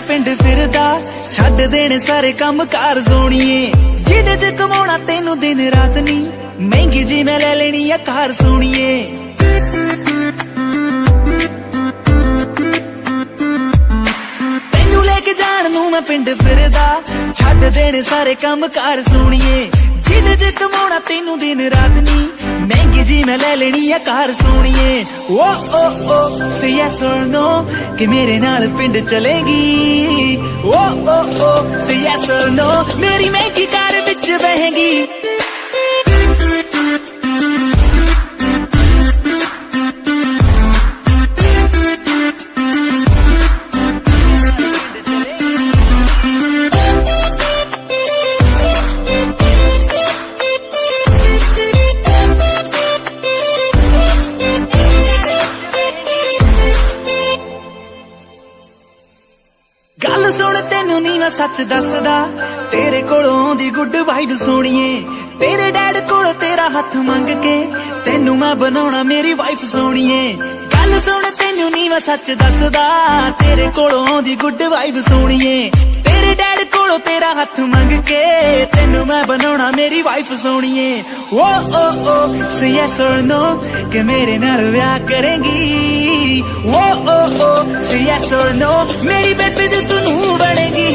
पिंड फिरदा छड्ड देने सारे काम कार सोणीए जिहदे च कमाउणा तैनू दिन रात नी महंगी जी मैं ले लेनी आ कार सोणीए तैनू लेके जाण नू मैं पिंड फिरदा छड्ड देने सारे काम कार सोणीए जिहदे च कमाउणा तैनू दिन रात नी महंगी जी मैं ले लेनी आ कार सोणीए ओ से यस और नो कि मेरे नाल पिंड चलेगी ओ से यस और नो मेरी महंगी कार विच बहेगी गल सुन तेनू नी मैं सच दसदा तेरे कोलों दी गुड वाइब सोणीए तेरे डैड कोलों तेरा हथ मंग के तेनू मैं बनाउणा मेरी वाइफ सोणीए गल सुन तेनू नी मैं सच दसदा तेरे कोलों दी गुड वाइब सोणीए तेरे डैड कोलों तेरा हथ मंग के तेनू मैं बनाउणा मेरी वाइफ सोणीए ओ से यस और नो कि मेरे नाल ब्याह करेंगी ओ से यस और नो मेरी बेटी जो तू बनेगी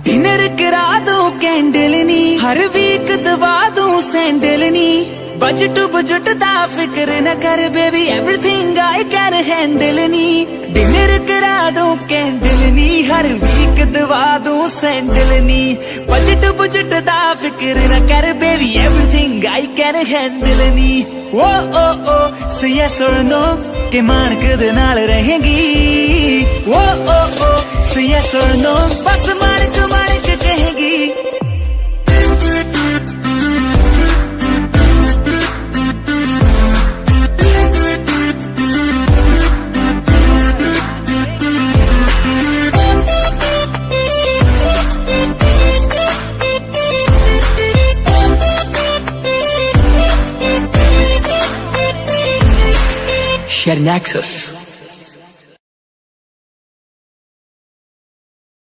डिनर करा दूं कैंडल नी हर वीक दवा दूं सैंडल नी बजट बुजट दा फिक्र न कर baby everything I can handle knee dinner करा दूं कैंडल नी हर वीक दवा दूं सैंडल नी बजट बुजट दा फिक्र न कर baby everything I can handle नी ओ से यस और नो के मानक दे नाल रहेगी ओ से यस और नो बस मानक मानक कहेगी Share Nexus.